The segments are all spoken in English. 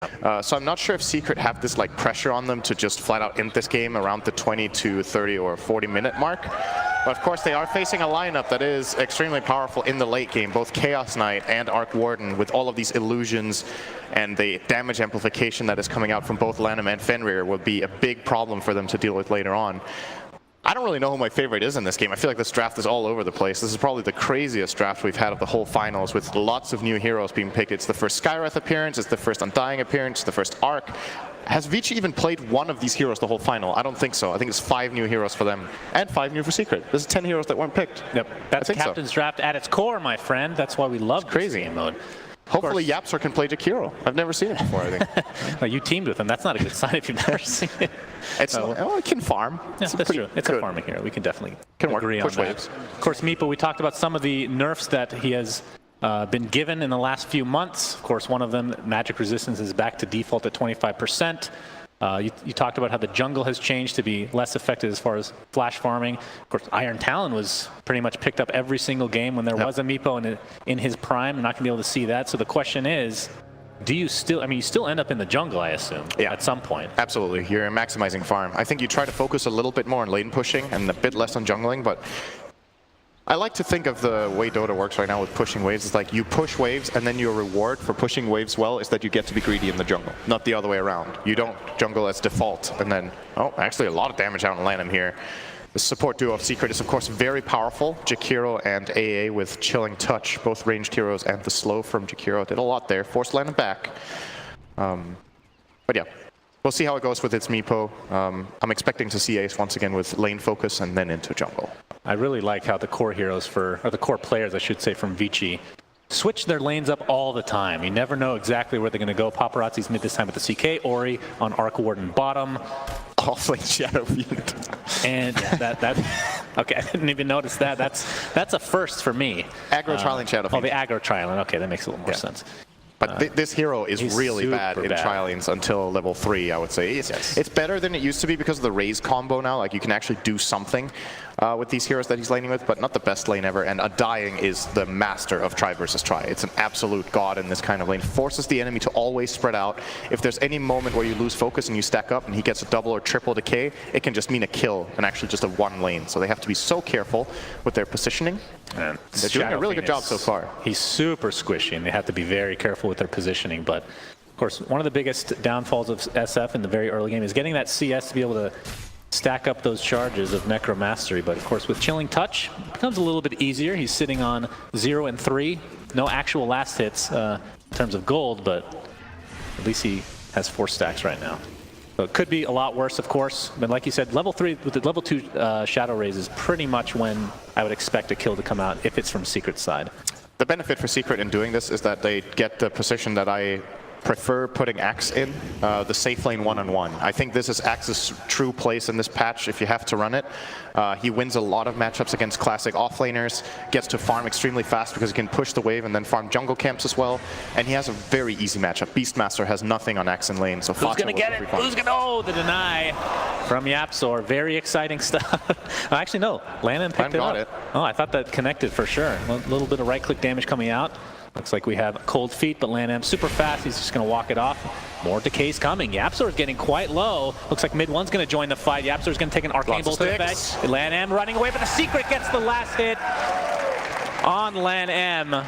So I'm not sure if Secret have this like pressure on them to just flat out end this game around the 20 to 30 or 40 minute mark. But of course they are facing a lineup that is extremely powerful in the late game, both Chaos Knight and Arc Warden, with all of these illusions and the damage amplification that is coming out from both LaNm and Fenrir will be a big problem for them to deal with later on. I don't really know who my favorite is in this game. I feel like this draft is all over the place. This is probably the craziest draft we've had of the whole finals, with lots of new heroes being picked. It's the first Skywrath appearance, it's the first Undying appearance, the first Arc. Has Vici even played one of these heroes the whole final? I don't think so. I think it's 5 new heroes for them, and 5 new for Secret. This is 10 heroes that weren't picked. Yep, that's Captain's Draft at its core, my friend. That's why we love this game mode. Hopefully YapzOr can play Jakiro. I've never seen it before, I think. Well, you teamed with him. That's not a good sign if you've never seen it. It's it can farm. Yeah, that's true. It's a farming hero. We can definitely agree on that. Waves. Of course, Meepo, we talked about some of the nerfs that he has been given in the last few months. Of course, one of them, magic resistance, is back to default at 25%. You talked about how the jungle has changed to be less effective as far as flash farming. Of course, Iron Talon was pretty much picked up every single game when there was a Meepo in his prime. I'm not going to be able to see that. So the question is, do you still, I mean, you still end up in the jungle, I assume, at some point. Absolutely. You're maximizing farm. I think you try to focus a little bit more on lane pushing and a bit less on jungling, but I like to think of the way Dota works right now with pushing waves. It's like you push waves, and then your reward for pushing waves well is that you get to be greedy in the jungle, not the other way around. You don't jungle as default, and then, oh, actually a lot of damage out on LaNm here. The support duo of Secret is, of course, very powerful. Jakiro and AA with Chilling Touch, both ranged heroes, and the slow from Jakiro did a lot there. Forced LaNm back. But yeah, we'll see how it goes with its Meepo. I'm expecting to see Ace once again with lane focus and then into jungle. I really like how the core heroes or the core players, I should say, from Vici switch their lanes up all the time. You never know exactly where they're going to go. Paparazzi's mid this time with the CK, Ori on Arc Warden bottom. Offlane Shadow Fiend. And okay, I didn't even notice that. That's a first for me. Aggro Trialing Shadow Fiend. Oh, the aggro Trialing. Okay, that makes a little more sense. But this hero is really bad in Trialings until level 3, I would say. It's better than it used to be because of the Raze combo now. Like, you can actually do something with these heroes that he's laning with, but not the best lane ever. And Undying is the master of try versus try. It's an absolute god in this kind of lane. Forces the enemy to always spread out. If there's any moment where you lose focus and you stack up and he gets a double or triple decay, it can just mean a kill and actually just a one lane. So they have to be so careful with their positioning. And they're doing a really good job so far. He's super squishy, and they have to be very careful with their positioning. But of course, one of the biggest downfalls of SF in the very early game is getting that CS to be able to stack up those charges of Necromastery. But of course, with Chilling Touch, it becomes a little bit easier. He's sitting on 0 and 3. No actual last hits in terms of gold, but at least he has 4 stacks right now. So it could be a lot worse, of course. But like you said, level 3 with the level 2 Shadow Raze is pretty much when I would expect a kill to come out if it's from Secret's side. The benefit for Secret in doing this is that they get the position that I prefer putting Axe in, the safe lane one-on-one. I think this is Axe's true place in this patch if you have to run it. He wins a lot of matchups against classic offlaners, gets to farm extremely fast because he can push the wave and then farm jungle camps as well. And he has a very easy matchup. Beastmaster has nothing on Axe in lane, so who's gonna get it? Who's gonna? Oh, the deny from YapzOr. Very exciting stuff. Actually, no. LaNm picked it up. Oh, I thought that connected for sure. A little bit of right-click damage coming out. Looks like we have cold feet, but LaNm super fast. He's just going to walk it off. More decays coming. YapzOr is getting quite low. Looks like mid one's going to join the fight. YapzOr is going to take an Arcane Bolt effect. LaNm running away, but the Secret gets the last hit on LaNm.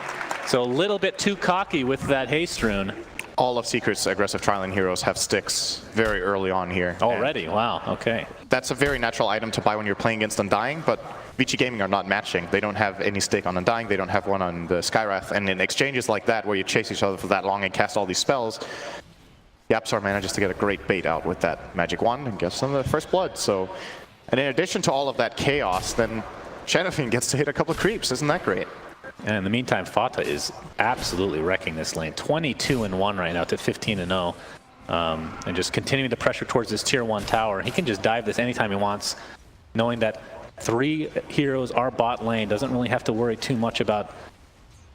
So a little bit too cocky with that haste rune. All of Secret's aggressive trialing heroes have sticks very early on here. Already? Wow, okay. That's a very natural item to buy when you're playing against Undying, but Vici Gaming are not matching. They don't have any stick on Undying, they don't have one on the Skywrath, and in exchanges like that where you chase each other for that long and cast all these spells, YapzOr manages to get a great bait out with that magic wand and gets them the first blood. So, and in addition to all of that chaos, then Shadow Fiend gets to hit a couple of creeps. Isn't that great? And in the meantime, Fata is absolutely wrecking this lane. 22-1 right now to 15-0. And just continuing the pressure towards this tier 1 tower. He can just dive this anytime he wants, knowing that 3 heroes are bot lane. Doesn't really have to worry too much about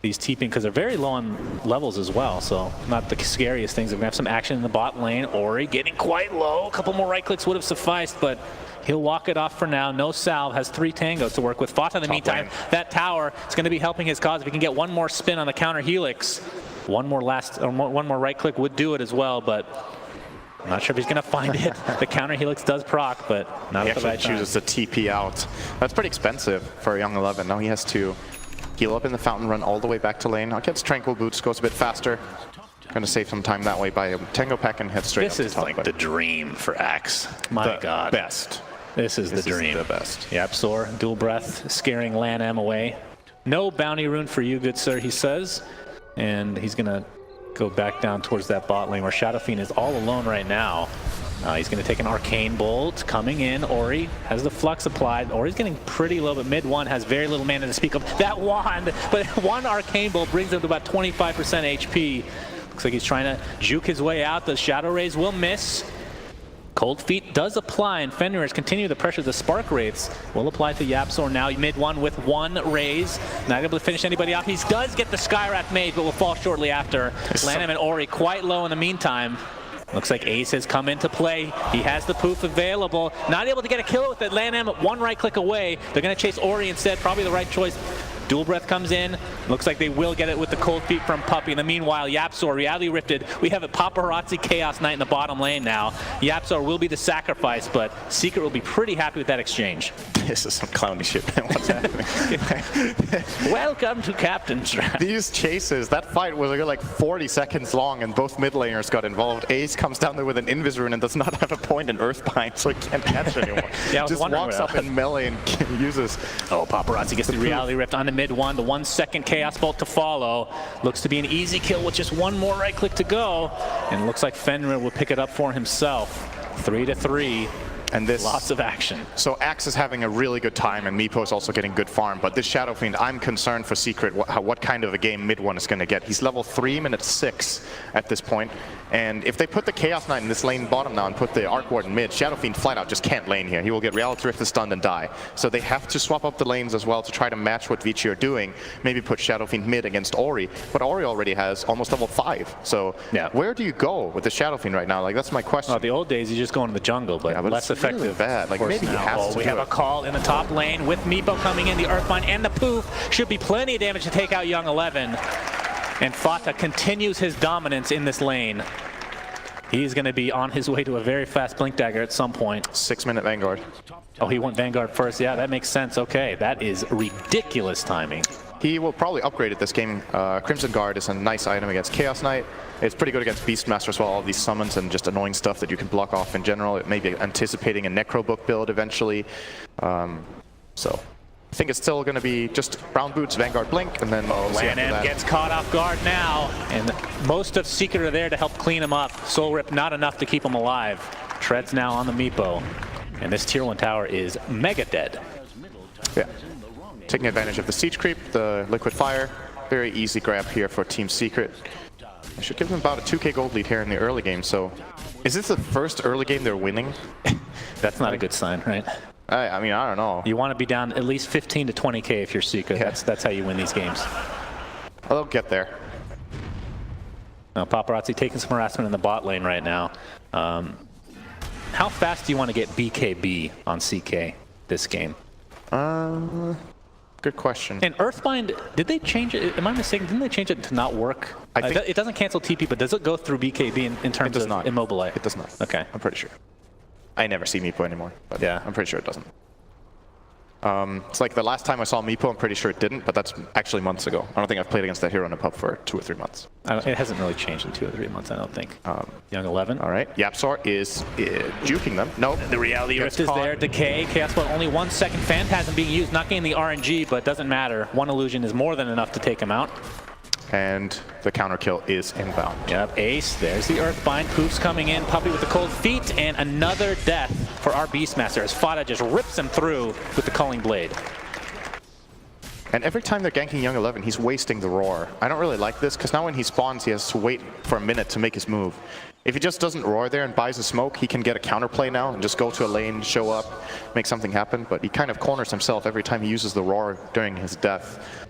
these TPing because they're very low on levels as well. So not the scariest things. We're going to have some action in the bot lane. Ori getting quite low. A couple more right clicks would have sufficed, but he'll walk it off for now. No salve, has 3 tangos to work with. Fata in the meantime, that tower is going to be helping his cause. If he can get one more spin on the counter helix, One more right click would do it as well, but I'm not sure if he's going to find it. The counter helix does proc, but not He at the right actually time. chooses to TP out. That's pretty expensive for a young 11. Now he has to heal up in the fountain, run all the way back to lane. Against Tranquil Boots, goes a bit faster. Going to save some time that way by a Tango Pack and head straight up This to is top. like the dream for Axe. My God. Best. This is the dream. the best. YapzOr, dual breath, scaring LAN away. No bounty rune for you, good sir, he says. And he's going to go back down towards that bot lane where Shadow Fiend is all alone right now. He's going to take an Arcane Bolt coming in. Ori has the Flux applied. Ori's getting pretty low, but mid one has very little mana to speak of. That wand, but one Arcane Bolt brings him to about 25% HP. Looks like he's trying to juke his way out. The Shadow Rays will miss. Cold Feet does apply, and Fenrir's continue the pressure. The Spark Wraiths will apply to YapzOr now. Mid one with one raise. Not able to finish anybody off. He does get the Skywrath made, but will fall shortly after. LANM and Ori quite low in the meantime. Looks like Ace has come into play. He has the poof available. Not able to get a kill with it. LANM one right click away. They're going to chase Ori instead. Probably the right choice. Dual Breath comes in. Looks like they will get it with the Cold Feet from Puppey. In the meanwhile, YapzOr, Reality Rifted. We have a Paparazzi Chaos Knight in the bottom lane now. YapzOr will be the sacrifice, but Secret will be pretty happy with that exchange. This is some clowny shit, man. What's happening? Welcome to Captain's Draft. These chases, that fight was like 40 seconds long, and both mid laners got involved. Ace comes down there with an Invis Rune and does not have a point in Earthbind, so he can't catch anyone. Yeah, I was just wondering walks about up in melee and uses. Oh, Paparazzi gets the Reality Rift on the mid one. The 1 second Chaos Bolt to follow. Looks to be an easy kill with just one more right click to go. And it looks like Fenrir will pick it up for himself. 3-3. And this Lots of action. So Axe is having a really good time, and Meepo is also getting good farm. But this Shadow Fiend, I'm concerned for Secret what kind of a game mid one is going to get. He's level 3, minute 6 at this point. And if they put the Chaos Knight in this lane bottom now and put the Arc Warden mid, Shadow Fiend flat out just can't lane here. He will get Reality Rift stunned and die. So they have to swap up the lanes as well to try to match what Vici are doing. Maybe put Shadow Fiend mid against Ori. But Ori already has almost level 5. So yeah, where do you go with the Shadow Fiend right now? Like, that's my question. Well, the old days, you just go into the jungle, but, less effective. Really bad. Like, maybe he has to we have a call in the top lane with Meepo coming in. The Earthbind and the poof should be plenty of damage to take out Young 11. And Fata continues his dominance in this lane. He's going to be on his way to a very fast Blink Dagger at some point. 6-minute Vanguard. Oh, he went Vanguard first. Yeah, that makes sense. Okay, that is ridiculous timing. He will probably upgrade it this game. Crimson Guard is a nice item against Chaos Knight. It's pretty good against Beastmaster as well, all these summons and just annoying stuff that you can block off in general. It may be anticipating a Necrobook build eventually. So I think it's still going to be just Brown Boots, Vanguard Blink, and then LANM gets caught off guard now, and most of Secret are there to help clean him up. Soul Rip not enough to keep him alive. Treads now on the Meepo, and this tier 1 tower is mega dead. Yeah, taking advantage of the Siege Creep, the Liquid Fire. Very easy grab here for Team Secret. I should give them about a 2k gold lead here in the early game. So is this the first early game they're winning? That's not a good sign, right? I mean, I don't know. You want to be down at least 15 to 20k if you're Secret. Yeah. That's how you win these games. They'll get there. Now, Paparazzi taking some harassment in the bot lane right now. How fast do you want to get BKB on CK this game? Good question. And Earthbind, did they change it? Am I mistaken? Didn't they change it to not work? I think it doesn't cancel TP, but does it go through BKB in terms of Immobilize? It does not. Okay. I'm pretty sure. I never see Meepo anymore, but yeah, I'm pretty sure it doesn't. It's like the last time I saw Meepo, I'm pretty sure it didn't, but that's actually months ago. I don't think I've played against that hero in a pub for 2 or 3 months. It hasn't really changed in 2 or 3 months, I don't think. Young 11. All right. YapzOr is juking them. Nope. The Reality Rift is there. Decay. Chaos Bolt only 1 second. Phantasm being used, not getting the RNG, but doesn't matter. One illusion is more than enough to take him out. And the counter kill is inbound. Yep, Ace, there's the Earthbind. Poof's coming in, Puppey with the Cold Feet, and another death for our Beastmaster as Fata just rips him through with the Culling Blade. And every time they're ganking Young 11, he's wasting the roar. I don't really like this, because now when he spawns, he has to wait for a minute to make his move. If he just doesn't roar there and buys a smoke, he can get a counterplay now and just go to a lane, show up, make something happen. But he kind of corners himself every time he uses the roar during his death.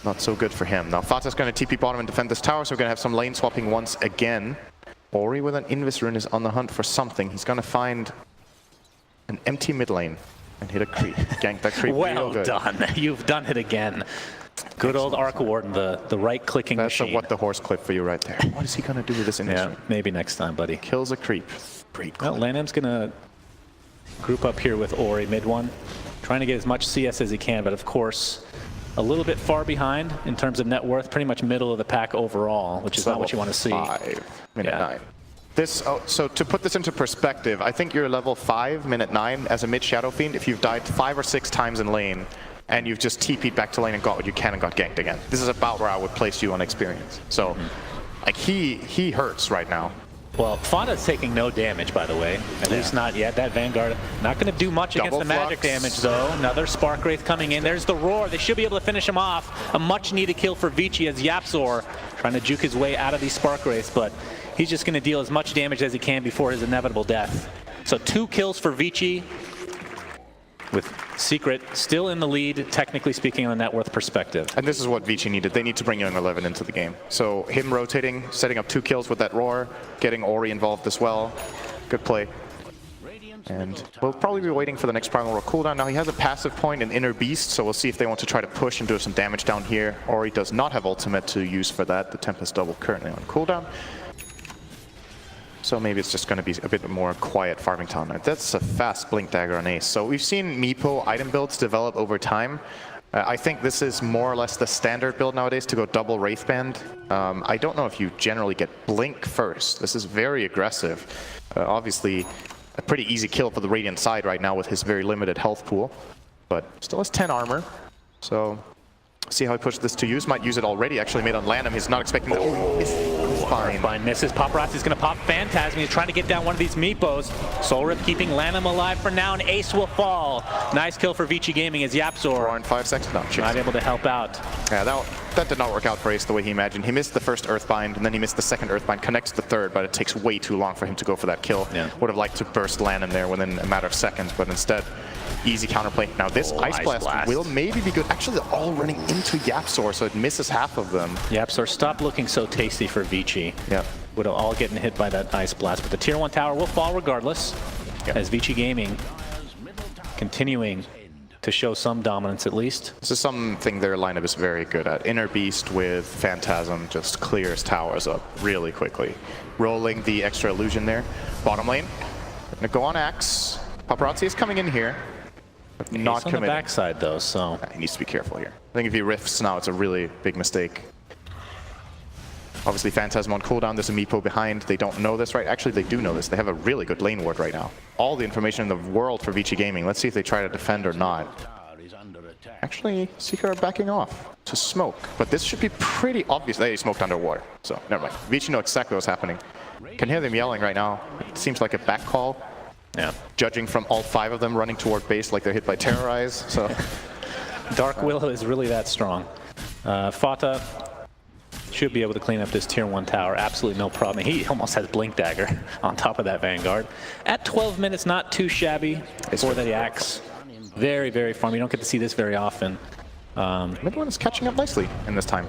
Not so good for him. Now Fata's going to TP bottom and defend this tower, so we're going to have some lane swapping once again. Ori with an Invis Rune is on the hunt for something. He's going to find an empty mid lane and hit a creep. Gank that creep. Well done. You've done it again. Good old Arca Warden, the right-clicking That's machine. a what the horse clip for you right there. What is he going to do with this initiative? Yeah, maybe next time, buddy. Kills a creep. Great clip. Well, Lanham's going to group up here with Ori mid one, trying to get as much CS as he can, but of course, a little bit far behind in terms of net worth, pretty much middle of the pack overall, which is not what you want to see. 5, minute Yeah. 9. This, so to put this into perspective, I think you're level 5, minute 9 as a mid Shadow Fiend if you've died 5 or 6 times in lane and you've just TP'd back to lane and got what you can and got ganked again. This is about where I would place you on experience. So, like, he hurts right now. Well, Fada's taking no damage, by the way. At least not yet. That Vanguard not going to do much against the magic damage, though. Another Spark Wraith coming in. There's the Roar. They should be able to finish him off. A much-needed kill for Vici as YapzOr trying to juke his way out of these Spark Wraiths, but he's just going to deal as much damage as he can before his inevitable death. So 2 kills for Vici, with Secret still in the lead, technically speaking, on a net worth perspective. And this is what Vici needed. They need to bring Young 11 into the game. So him rotating, setting up 2 kills with that Roar, getting Ori involved as well. Good play. And we'll probably be waiting for the next Primal Roar cooldown. Now he has a passive point in Inner Beast, so we'll see if they want to try to push and do some damage down here. Ori does not have ultimate to use for that. The Tempest Double currently on cooldown. So maybe it's just going to be a bit more quiet farming town. That's a fast Blink Dagger on Ace. So we've seen Meepo item builds develop over time. I think this is more or less the standard build nowadays to go double Wraithband. I don't know if you generally get Blink first. This is very aggressive. Obviously, a pretty easy kill for the Radiant side right now with his very limited health pool. But still has 10 armor. So see how he pushes this to use. Might use it already. Actually made on Lanham. He's not expecting that. Oh, it's fine. Fine misses. Paparazzi's going to pop Phantasm. He's trying to get down one of these Meepos. Soul Rip keeping Lanham alive for now, and Ace will fall. Nice kill for Vici Gaming as YapzOr 4 and 5 seconds. No, not able to help out. Yeah, that did not work out for Ace the way he imagined. He missed the first Earthbind, and then he missed the second Earthbind, connects the third, but it takes way too long for him to go for that kill. Yeah. Would have liked to burst Lanham there within a matter of seconds, but instead, easy counterplay. Now this Ice Blast will maybe be good. Actually, they're all running into YapzOr, so it misses half of them. YapzOr, stop looking so tasty for Vici. Yeah. Would have all getting hit by that Ice Blast, but the Tier 1 tower will fall regardless, as Vici Gaming continuing to show some dominance at least. This is something their lineup is very good at. Inner Beast with Phantasm just clears towers up really quickly. Rolling the extra illusion there. Bottom lane, gonna go on Axe. Paparazzi is coming in here. Not He's on committing. the backside though, so He needs to be careful here. I think if he riffs now, it's a really big mistake. Obviously, Phantasm on cooldown. There's a Meepo behind. They don't know this, right? Actually, they do know this. They have a really good lane ward right now. All the information in the world for Vici Gaming. Let's see if they try to defend or not. Actually, Seeker are backing off to smoke. But this should be pretty obvious. They smoked underwater, so never mind. Vici know exactly what's happening. Can hear them yelling right now. It seems like a back call. yeah. Judging from all 5 of them running toward base like they're hit by Terrorize. So Dark Will is really that strong. Fata should be able to clean up this Tier 1 tower. Absolutely no problem. He almost has Blink Dagger on top of that Vanguard. At 12 minutes, not too shabby for the Axe. Very, very farm. You don't get to see this very often. Midone is catching up nicely in this time.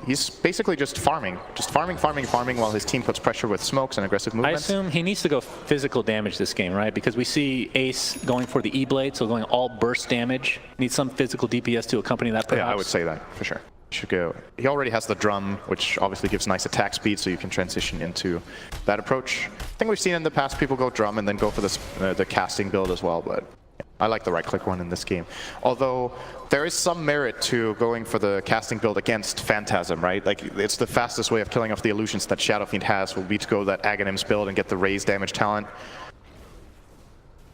He's basically just farming while his team puts pressure with smokes and aggressive I movements. assume he needs to go physical damage this game, right? Because we see Ace going for the E-Blade, so going all burst damage. Needs some physical DPS to accompany that, perhaps. Yeah, I would say that for sure. Should go. He already has the drum, which obviously gives nice attack speed, so you can transition into that approach. I think we've seen in the past people go drum and then go for this, the casting build as well, but I like the right-click one in this game. Although there is some merit to going for the casting build against Phantasm, right? Like, it's the fastest way of killing off the illusions that Shadow Fiend has will be to go that Aghanims build and get the raise damage talent.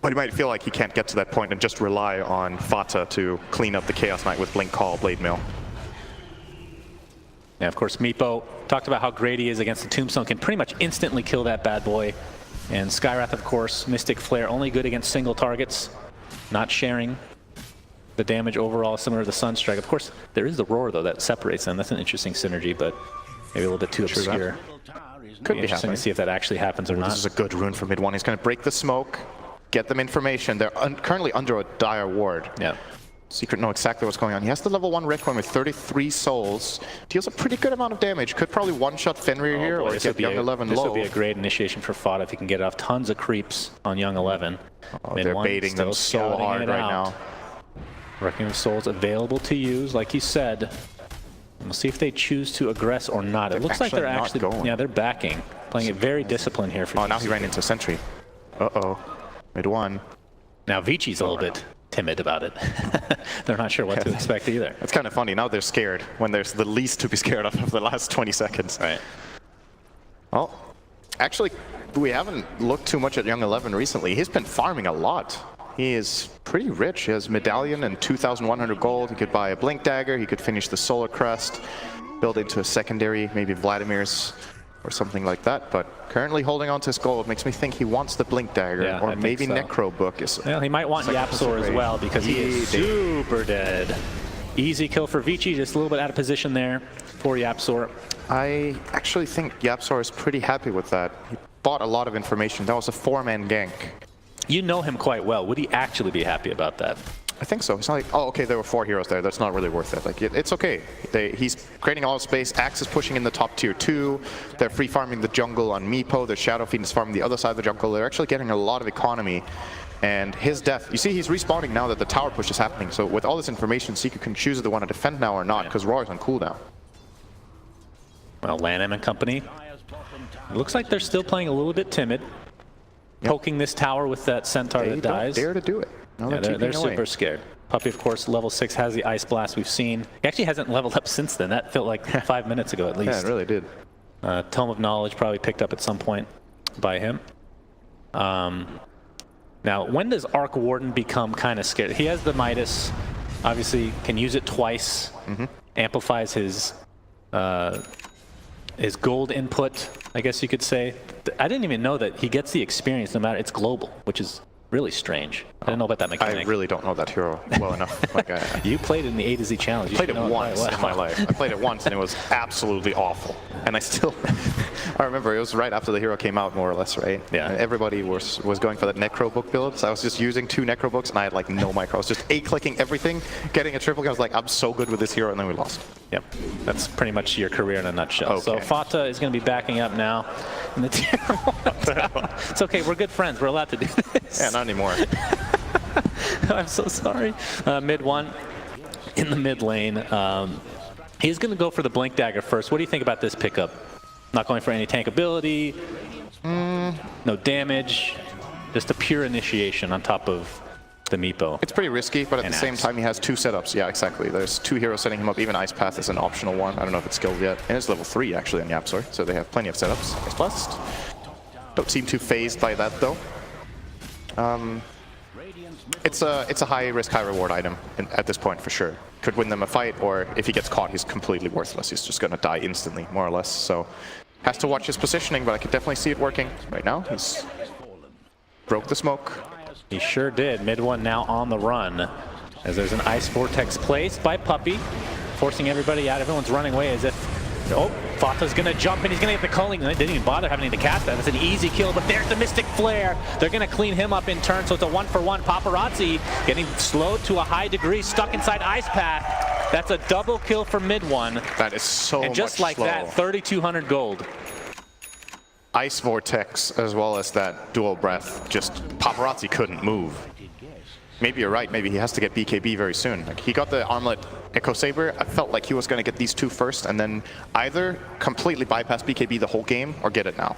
But he might feel like he can't get to that point and just rely on Fata to clean up the Chaos Knight with Blink Call, Blade Mill. Yeah, of course, Meepo talked about how great he is against the Tombstone, can pretty much instantly kill that bad boy. And Skywrath, of course, Mystic Flare, only good against single targets, not sharing the damage overall, similar to the Sunstrike. Of course, there is the Roar, though, that separates them. That's an interesting synergy, but maybe a little bit too obscure. Could be Interesting happening. to see if that actually happens or This not. is a good rune for mid one. He's going to break the smoke, get them information. They're currently under a dire ward. Yeah. Secret know exactly what's going on. He has the level 1 Requiem with 33 souls. Deals a pretty good amount of damage. Could probably one-shot Fenrir here or get Young 11 this low. would be a great initiation for Fata if he can get off tons of creeps on Young 11. Oh, they're baiting them so hard right now. Reckoning of Souls available to use, like you said. We'll see if they choose to aggress or not. It looks like they're actually going. Yeah, they're backing. Playing it very disciplined here for Oh, now he ran into Sentry. Uh-oh. Mid one. Now Vici's a little bit timid about it. They're not sure what to expect either. It's kind of funny. Now they're scared when there's the least to be scared of the last 20 seconds. Right. Well, actually, we haven't looked too much at Young 11 recently. He's been farming a lot. He is pretty rich. He has Medallion and 2,100 gold. He could buy a Blink Dagger. He could finish the Solar Crest, build into a secondary, maybe Vladimir's or something like that. But currently holding on to his gold makes me think he wants the Blink Dagger, Yeah, or I think maybe so. Necro Book. Well, he might want Yapsor as well because he is super dead. Easy kill for Vici, just a little bit out of position there for Yapsor. I actually think Yapsor is pretty happy with that. He bought a lot of information. That was a 4-man gank. You know him quite well. Would he actually be happy about that? I think so. It's not like, oh, okay, there were 4 heroes there. That's not really worth it. Like, it's okay. He's creating all the space. Axe is pushing in the top tier 2. They're free farming the jungle on Meepo. Their Shadow Fiend is farming the other side of the jungle. They're actually getting a lot of economy. And his death, you see, he's respawning now that the tower push is happening. So with all this information, Seeker can choose if they want to defend now or not, because Roar is on cooldown. Well, Lanham and company. It looks like they're still playing a little bit timid. Poking this tower with that centaur that dies. They don't dare to do it. No, Yeah, they're super scared. Puppey, of course, level 6 has the Ice Blast we've seen. He actually hasn't leveled up since then. That felt like 5 minutes ago at least. Yeah, it really did. Tome of Knowledge probably picked up at some point by him. Now, when does Arc Warden become kind of scared? He has the Midas, obviously can use it twice, amplifies his gold input, I guess you could say. I didn't even know that he gets the experience no matter, it's global, which is really strange. I didn't know about that mechanic. I really don't know that hero well enough. Like, you played in the A to Z challenge. I played it once in my life. I played it once and it was absolutely awful. And I still, I remember it was right after the hero came out, more or less, right? Yeah. And everybody was going for that Necro Book build. So I was just using 2 Necro Books and I had like no micro. I was just A-clicking everything, getting a triple. I was like, I'm so good with this hero, and then we lost. Yep, that's pretty much your career in a nutshell. Okay. So Fata is going to be backing up now in the tier 1. It's okay, we're good friends. We're allowed to do this. Yeah, not anymore. I'm so sorry. Mid 1 in the mid lane. He's going to go for the Blink Dagger first. What do you think about this pickup? Not going for any tank ability, no damage, just a pure initiation on top of the Meepo. It's pretty risky, but at the same Axe. time, he has 2 setups. Yeah, exactly. There's 2 heroes setting him up. Even Ice Path is an optional one. I don't know if it's skilled yet. And it's level 3, actually, on Yapsor, so they have plenty of setups. Ice Blast. Don't seem too phased by that, though. It's a high-risk, high-reward item at this point, for sure. Could win them a fight, or if he gets caught, he's completely worthless. He's just going to die instantly, more or less. So has to watch his positioning, but I could definitely see it working right now. He's broke the smoke. He sure did. Mid 1 now on the run, as there's an Ice Vortex placed by Puppey, forcing everybody out. Everyone's running away as if, oh, Fata's gonna jump and he's gonna get the culling. They didn't even bother having to cast that. That's an easy kill, but there's the Mystic Flare. They're gonna clean him up in turn, so it's a 1-for-1. Paparazzi getting slowed to a high degree, stuck inside Ice Path. That's a double kill for mid 1. That is so much And just like slow. that, 3,200 gold. Ice Vortex, as well as that Dual Breath, just Paparazzi couldn't move. Maybe you're right, maybe he has to get BKB very soon. Like, he got the Armlet Echo Saber. I felt like he was going to get these 2 first, and then either completely bypass BKB the whole game, or get it now.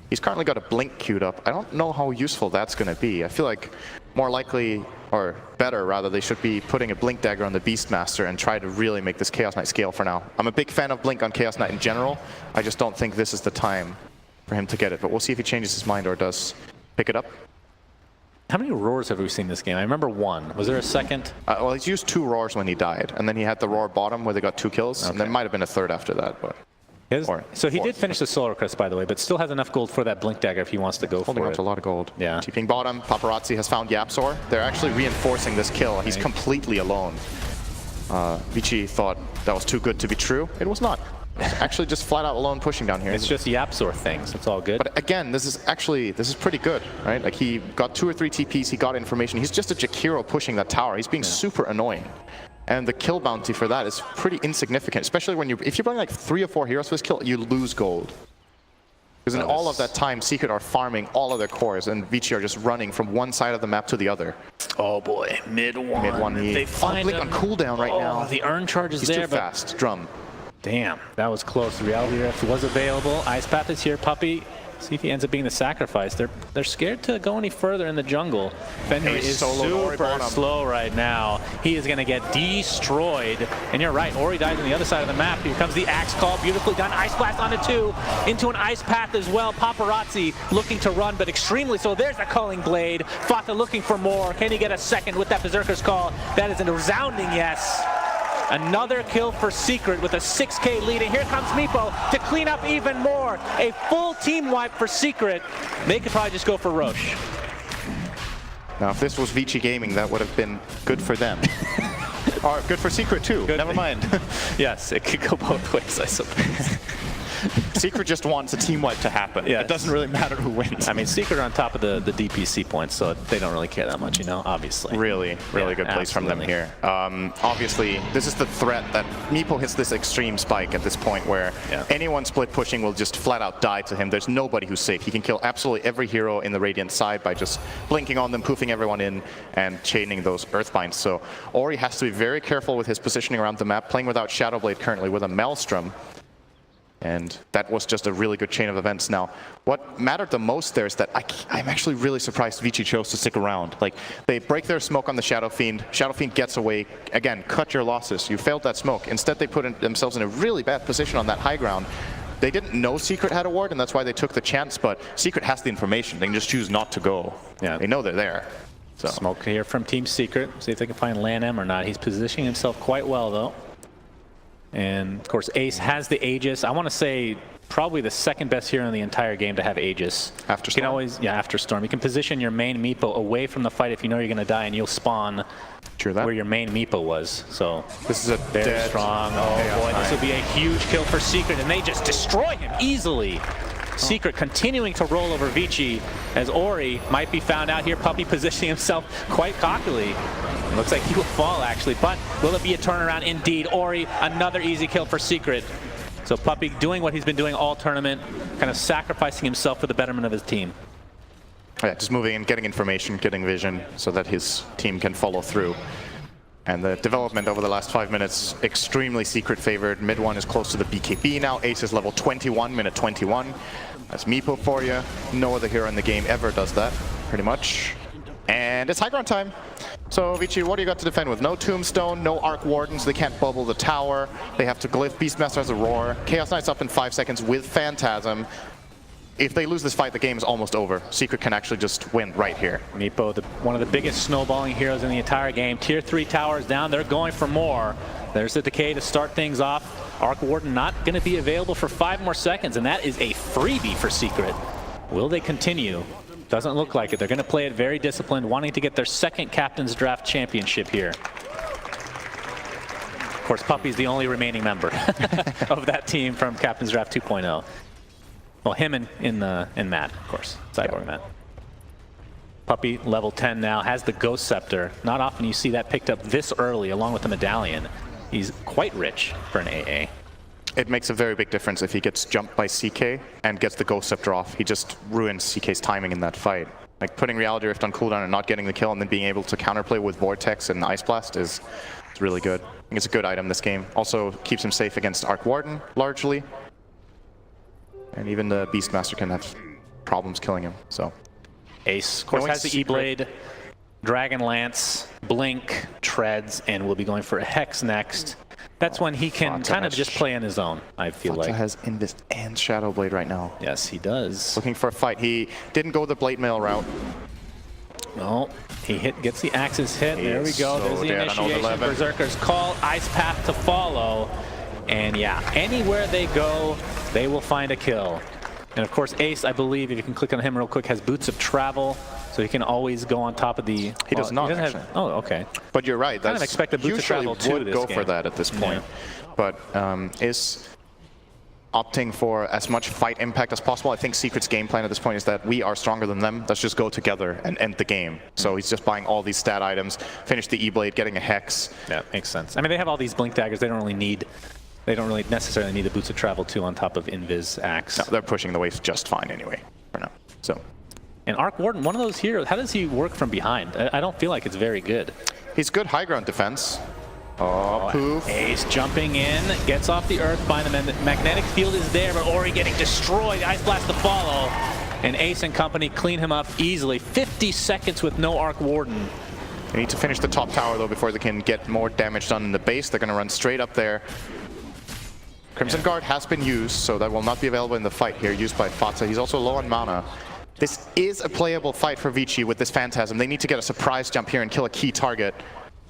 He's currently got a Blink queued up. I don't know how useful that's going to be. I feel like more likely, or better rather, they should be putting a Blink Dagger on the Beastmaster and try to really make this Chaos Knight scale for now. I'm a big fan of Blink on Chaos Knight in general. I just don't think this is the time for him to get it, but we'll see if he changes his mind or does pick it up. How many roars have we seen this game? I remember 1. Was there a second? Well, he's used 2 roars when he died, and then he had the roar bottom where they got 2 kills, and there might have been a third after that. But So he did finish the Solar Crest, by the way, but still has enough gold for that Blink Dagger if he wants to go holding for on it. to a lot of gold. Yeah. TPing bottom, Paparazzi has found Yapsor. They're actually reinforcing this kill. He's completely alone. Vici thought that was too good to be true. It was not. It's actually just flat out alone pushing down here. It's just Yapsor things. It's all good. But again, this is pretty good, right? Like, he got 2 or 3 TPs, he got information. He's just a Jakiro pushing that tower. He's being super annoying. And the kill bounty for that is pretty insignificant, especially when if you're playing like 3 or 4 heroes for this kill, you lose gold. Because in all of that time, Secret are farming all of their cores, and Vici are just running from one side of the map to the other. Oh boy, mid one. Mid one, They find Blink on cooldown right now. The earn charge is He's there, too but fast. Drum. damn, that was close. The Reality Rift was available. Ice Path is here. Puppey, see if he ends up being the sacrifice. They're scared to go any further in the jungle. Fenrir He's is soloed super slow right now. He is going to get destroyed. And you're right, Ori dies on the other side of the map. Here comes the Axe Call, beautifully done. Ice Blast onto 2, into an Ice Path as well. Paparazzi looking to run, but extremely slow. There's the Culling Blade. Fata looking for more. Can he get a second with that Berserker's Call? That is a resounding yes. Another kill for Secret with a 6K lead, and here comes Meepo to clean up even more. A full team wipe for Secret. They could probably just go for Roche. Now, if this was Vici Gaming, that would have been good for them. Or good for Secret too. Good. Never mind. Yes, it could go both ways, I suppose. Secret just wants a team wipe to happen. Yes. It doesn't really matter who wins. I mean, Secret are on top of the DPC points, so they don't really care that much, you know, obviously. Really good place from them here. Obviously, this is the threat that Meepo hits this extreme spike at this point where anyone split pushing will just flat out die to him. There's nobody who's safe. He can kill absolutely every hero in the Radiant side by just blinking on them, poofing everyone in, and chaining those Earthbinds. So Ori has to be very careful with his positioning around the map, playing without Shadowblade currently with a Maelstrom. And that was just a really good chain of events. Now, what mattered the most there is that I'm actually really surprised Vici chose to stick around. Like, they break their smoke on the Shadow Fiend. Shadow Fiend gets away. Again, cut your losses. You failed that smoke. Instead, they put themselves in a really bad position on that high ground. They didn't know Secret had a ward, and that's why they took the chance, but Secret has the information. They can just choose not to go. Yeah. They know they're there. So. Smoke here from Team Secret. See if they can find Lan M or not. He's positioning himself quite well, though. And of course, Ace has the Aegis. I want to say probably the second best hero in the entire game to have Aegis. After Storm. You can always, After Storm. You can position your main Meepo away from the fight if you know you're going to die, and you'll spawn where your main Meepo was. So this is a very strong. Oh boy, this will be a huge kill for Secret, and they just destroy him easily. Secret continuing to roll over Vici as Ori might be found out here. Puppey positioning himself quite cockily. Looks like he will fall actually, but will it be a turnaround? Indeed. Ori, another easy kill for Secret. So Puppey doing what he's been doing all tournament, kind of sacrificing himself for the betterment of his team. Yeah, just moving in, getting information, getting vision so that his team can follow through. And the development over the last 5 minutes, extremely Secret favored. Mid one is close to the BKB now. Ace is level 21, minute 21. That's Meepo for you. No other hero in the game ever does that, pretty much. And it's high ground time. So Vici, what do you got to defend with? No Tombstone, no Arc Wardens, they can't bubble the tower. They have to glyph. Beastmaster has a roar. Chaos Knight's up in 5 seconds with Phantasm. If they lose this fight, the game is almost over. Secret can actually just win right here. Meepo, one of the biggest snowballing heroes in the entire game. Tier 3 towers down, they're going for more. There's the Decay to start things off. Arc Warden not going to be available for 5 more seconds, and that is a freebie for Secret. Will they continue? Doesn't look like it. They're going to play it very disciplined, wanting to get their second Captain's Draft championship here. Of course, Puppey's the only remaining member of that team from Captain's Draft 2.0. Well, him and Matt, of course, Cyborg Matt. Puppey, level 10 now, has the Ghost Scepter. Not often you see that picked up this early, along with the Medallion. He's quite rich for an AA. It makes a very big difference if he gets jumped by CK and gets the Ghost Scepter off. He just ruins CK's timing in that fight. Like putting Reality Rift on cooldown and not getting the kill and then being able to counterplay with Vortex and Ice Blast is really good. I think it's a good item this game. Also keeps him safe against Arc Warden, largely. And even the Beastmaster can have problems killing him, so. Ace, of course, has the E-Blade, Dragon Lance, Blink, Treads, and will be going for a Hex next. That's when he can kind of just play on his own, I feel like. Fata has Invis and Shadowblade right now. Yes, he does. Looking for a fight. He didn't go the Blade Mail route. No, he gets the Axis hit. There we go. There's the initiation. Berserker's Call, Ice Path to follow. And yeah, anywhere they go, they will find a kill. And of course, Ace, I believe, if you can click on him real quick, has Boots of Travel, so he can always go on top of the... He does not, actually. Oh, okay. But you're right. Kind of expected Boots of Travel too would go for that at this point. Yeah. But is opting for as much fight impact as possible. I think Secret's game plan at this point is that we are stronger than them. Let's just go together and end the game. So he's just buying all these stat items, finish the E-Blade, getting a Hex. Yeah, makes sense. I mean, they have all these Blink Daggers. They don't really need they don't really necessarily need the Boots of Travel 2 on top of Invis Axe. No, they're pushing the waves just fine anyway for now. So. And Arc Warden, one of those heroes, how does he work from behind? I don't feel like it's very good. He's good high ground defense. Oh, poof. Ace jumping in, gets off the earth, find the magnetic field is there, but Ori getting destroyed. Ice Blast to follow. And Ace and company clean him up easily. 50 seconds with no Arc Warden. They need to finish the top tower though before they can get more damage done in the base. They're going to run straight up there. Crimson Guard has been used, so that will not be available in the fight here, used by Fata. He's also low on mana. This is a playable fight for Vici with this Phantasm. They need to get a surprise jump here and kill a key target.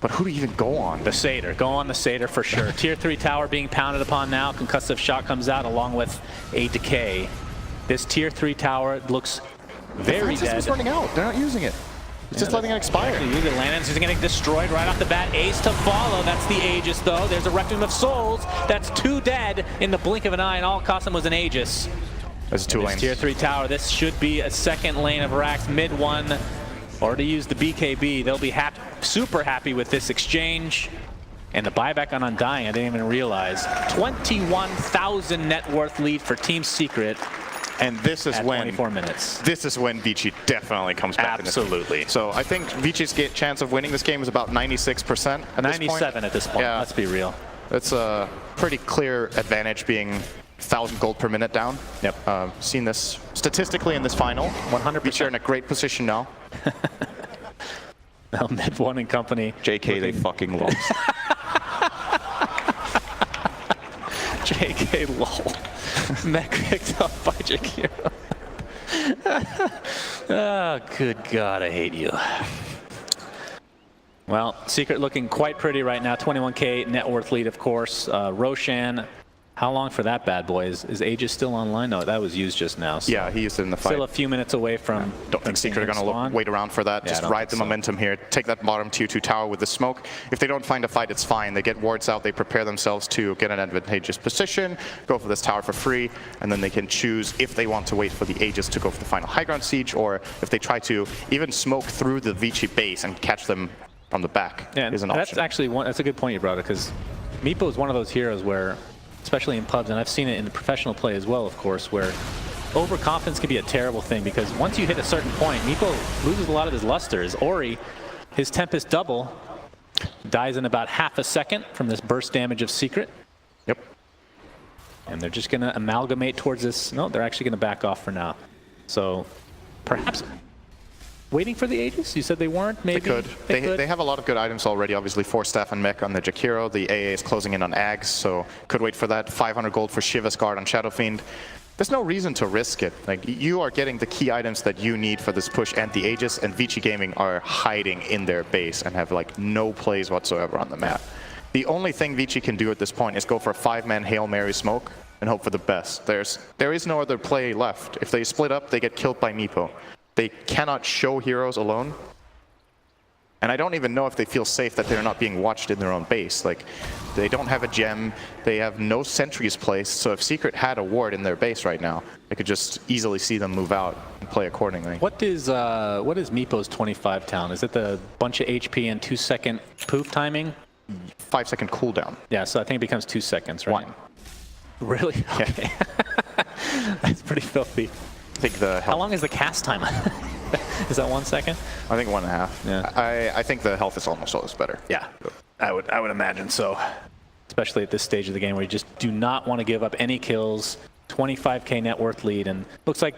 But who do you even go on? The Satyr. Go on the Satyr for sure. Tier 3 tower being pounded upon now. Concussive Shot comes out along with a Decay. This Tier 3 tower looks very dead. It's running out. They're not using it. It's just letting it expire. The Lannon's just getting destroyed right off the bat. Ace to follow. That's the Aegis, though. There's a Requiem of Souls. That's 2 dead in the blink of an eye, and all it cost them was an Aegis. There's 2 lanes. Tier 3 tower. This should be a second lane of Rax. Mid one. Or to use the BKB. They'll be super happy with this exchange. And the buyback on Undying, I didn't even realize. 21,000 net worth lead for Team Secret. And this is when 24 minutes. This is when Vici definitely comes back. Absolutely. So I think Vici's chance of winning this game is about 96% at 97 at this point. Yeah. Let's be real. That's a pretty clear advantage being 1,000 gold per minute down. Yep. Seen this statistically in this final. 100%. Vici are in a great position now. Now Mid one and company. JK, they fucking lost. JK lol. Mech picked up by Jakiro. Oh, good God, I hate you. Well, Secret looking quite pretty right now. 21K net worth lead, of course. Roshan, how long for that bad boy? Is Aegis still online? No, that was used just now. So Yeah, he used it in the fight. still a few minutes away from. Don't think Secret are going to wait around for that. Yeah, Just I don't ride the think so. momentum here. Take that bottom tier 2 tower with the smoke. If they don't find a fight, it's fine. They get wards out. They prepare themselves to get an advantageous position, go for this tower for free, and then they can choose if they want to wait for the Aegis to go for the final high ground siege, or if they try to even smoke through the Vici base and catch them from the back. Yeah, is an that's option. actually that's a good point you brought up, because Meepo is one of those heroes where, especially in pubs, and I've seen it in the professional play as well, of course, where overconfidence can be a terrible thing, because once you hit a certain point, Meepo loses a lot of his luster. His Ori, his Tempest double, dies in about half a second from this burst damage of Secret. Yep. And they're just going to amalgamate towards this. No, they're actually going to back off for now. So perhaps waiting for the Aegis? You said they weren't? Maybe They could. They have a lot of good items already. Obviously, 4 staff and mech on the Jakiro. The AA is closing in on Ags, so could wait for that. 500 gold for Shiva's Guard on Shadow Fiend. There's no reason to risk it. Like, you are getting the key items that you need for this push, and the Aegis and Vici Gaming are hiding in their base and have like no plays whatsoever on the map. The only thing Vici can do at this point is go for a 5-man Hail Mary smoke and hope for the best. There is no other play left. If they split up, they get killed by Meepo. They cannot show heroes alone. And I don't even know if they feel safe that they're not being watched in their own base. Like, they don't have a gem, they have no sentries placed, so if Secret had a ward in their base right now, I could just easily see them move out and play accordingly. What is Meepo's 25 town? Is it the bunch of HP and 2-second poof timing? 5-second cooldown. Yeah, so I think it becomes 2 seconds, right? 1. Really? Okay. That's pretty filthy. I think the How health, long is the cast time? Is that 1 second? I think 1.5. Yeah. I think the health is almost always better. Yeah, I would imagine so. Especially at this stage of the game where you just do not want to give up any kills. 25k net worth lead, and looks like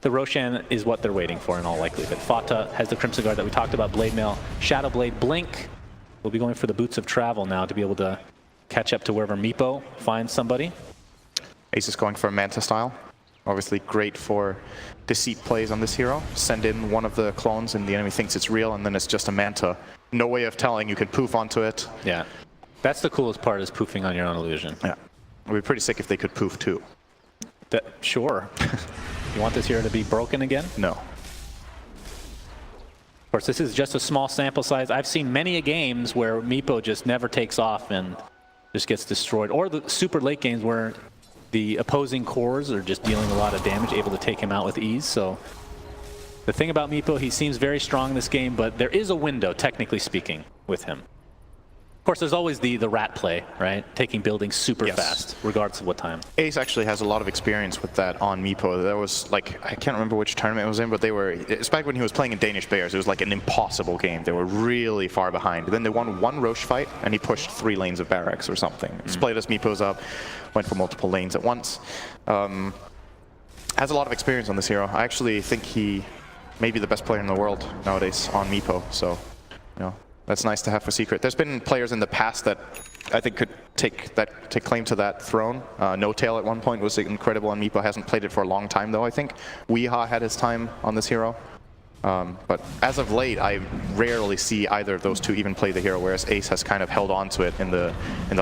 the Roshan is what they're waiting for in all likelihood. Fata has the Crimson Guard that we talked about, Blade Mail, Shadow Blade, Blink. We'll be going for the Boots of Travel now to be able to catch up to wherever Meepo finds somebody. Ace is going for a Manta style. Obviously great for deceit plays on this hero. Send in one of the clones and the enemy thinks it's real, and then it's just a Manta. No way of telling. You can poof onto it. Yeah, that's the coolest part, is poofing on your own illusion. Yeah. It would be pretty sick if they could poof too. Sure. You want this hero to be broken again? No. Of course, this is just a small sample size. I've seen many games where Meepo just never takes off and just gets destroyed. Or the super late games where the opposing cores are just dealing a lot of damage, able to take him out with ease. So the thing about Meepo, he seems very strong in this game, but there is a window, technically speaking, with him. Of course, there's always the rat play, right? Taking buildings super fast, regardless of what time. Ace actually has a lot of experience with that on Meepo. There was like, I can't remember which tournament it was in, but they were, it's back when he was playing in Danish Bears, it was like an impossible game. They were really far behind. Then they won one Roche fight, and he pushed 3 lanes of barracks or something. Split his Meepos up, went for multiple lanes at once. Has a lot of experience on this hero. I actually think he may be the best player in the world nowadays on Meepo, so, you know, that's nice to have for Secret. There's been players in the past that I think could take claim to that throne. No-Tail at one point was incredible on Meepo. Hasn't played it for a long time though, I think. Weeha had his time on this hero. But as of late, I rarely see either of those two even play the hero, whereas Ace has kind of held on to it in the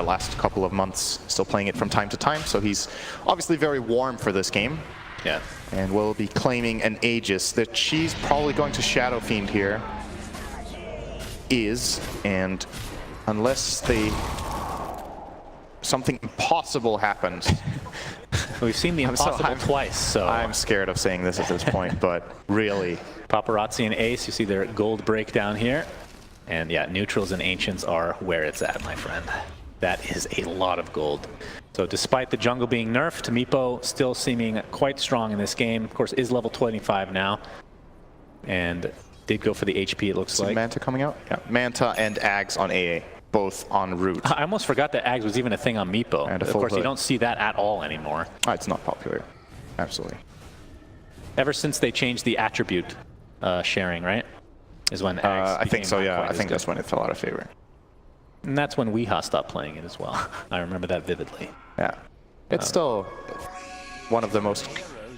last couple of months, still playing it from time to time. So he's obviously very warm for this game. Yeah. And will be claiming an Aegis that she's probably going to Shadow Fiend here. And unless something impossible happens. We've seen the impossible twice, so I'm scared of saying this at this point, but really. Paparazzi and Ace, you see their gold breakdown here. And yeah, neutrals and ancients are where it's at, my friend. That is a lot of gold. So despite the jungle being nerfed, Meepo still seeming quite strong in this game. Of course, is level 25 now. And did go for the HP, it looks like. Manta coming out? Yeah, Manta and Ags on AA, both en route. I almost forgot that Ags was even a thing on Meepo. And of course, you don't see that at all anymore. It's not popular. Absolutely. Ever since they changed the attribute sharing, right? Is when Ags I think so, yeah. I think good. that's when it fell out of favor. And that's when Weeha stopped playing it as well. I remember that vividly. Yeah. It's still one of the most,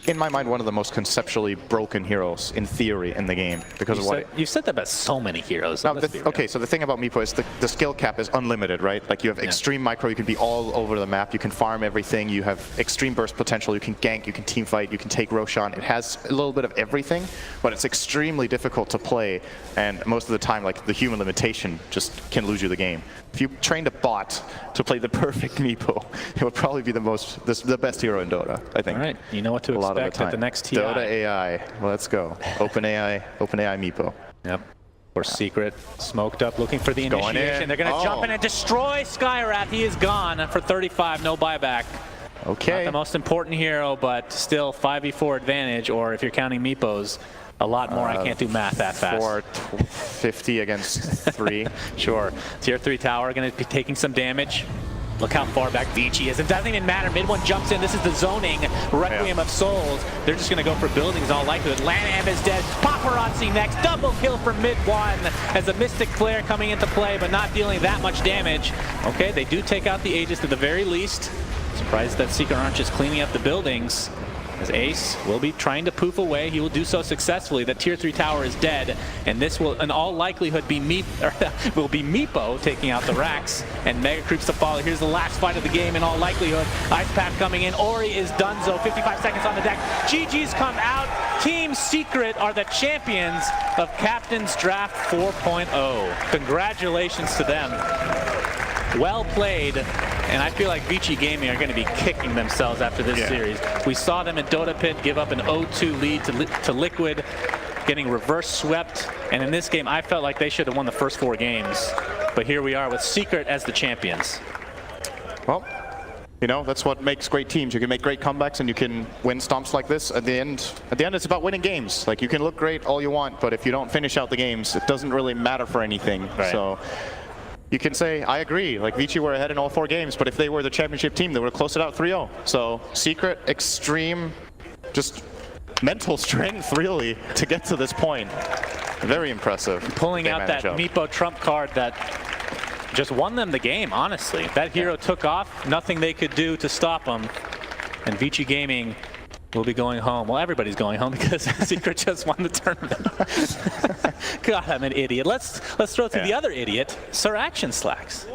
in my mind, one of the most conceptually broken heroes in theory in the game because of what you've said that about so many heroes. Now, okay, so the thing about Meepo is the skill cap is unlimited, right? Like you have extreme micro, you can be all over the map, you can farm everything, you have extreme burst potential, you can gank, you can team fight, you can take Roshan. It has a little bit of everything, but it's extremely difficult to play, and most of the time, like the human limitation just can lose you the game. If you trained a bot to play the perfect Meepo, it would probably be the best hero in Dota, I think. All right, you know what to expect at the next TI. Dota AI, let's go. OpenAI Meepo. Yep. Or Secret, smoked up, looking for the initiation. They're going to jump in and destroy Skywrath. He is gone for 35, no buyback. Okay. Not the most important hero, but still 5v4 advantage, or if you're counting Meepos, a lot more. I can't do math that fast. 450 against 3. Sure. Tier 3 tower going to be taking some damage. Look how far back Vici is. It doesn't even matter. Mid one jumps in. This is the zoning Requiem of Souls. They're just going to go for buildings in all likelihood. Lanham is dead. Paparazzi next. Double kill for mid one as a Mystic Flare coming into play, but not dealing that much damage. Okay, they do take out the Aegis at the very least. Surprised that Secret aren't just cleaning up the buildings. As Ace will be trying to poof away. He will do so successfully. The tier 3 tower is dead, and this will in all likelihood be Meepo taking out the racks and Mega Creeps to follow. Here's the last fight of the game in all likelihood. Ice Path coming in. Ori is donezo. 55 seconds on the deck. GG's come out. Team Secret are the champions of Captain's Draft 4.0. Congratulations to them. Well played, and I feel like Vici Gaming are going to be kicking themselves after this series. We saw them in Dota Pit give up an 0-2 lead to Liquid, getting reverse swept, and in this game I felt like they should have won the first 4 games. But here we are with Secret as the champions. Well, you know, that's what makes great teams. You can make great comebacks and you can win stomps like this. At the end it's about winning games. Like, you can look great all you want, but if you don't finish out the games, it doesn't really matter for anything. Right. So you can say, I agree, like Vici were ahead in all 4 games, but if they were the championship team, they would have closed it out 3-0. So Secret, extreme, just mental strength, really, to get to this point. Very impressive. Pulling out that Meepo trump card that just won them the game, honestly. That hero took off, nothing they could do to stop him. And Vici Gaming will be going home. Well, everybody's going home because Secret just won the tournament. God, I'm an idiot. Let's throw to the other idiot, Sir Action Slacks.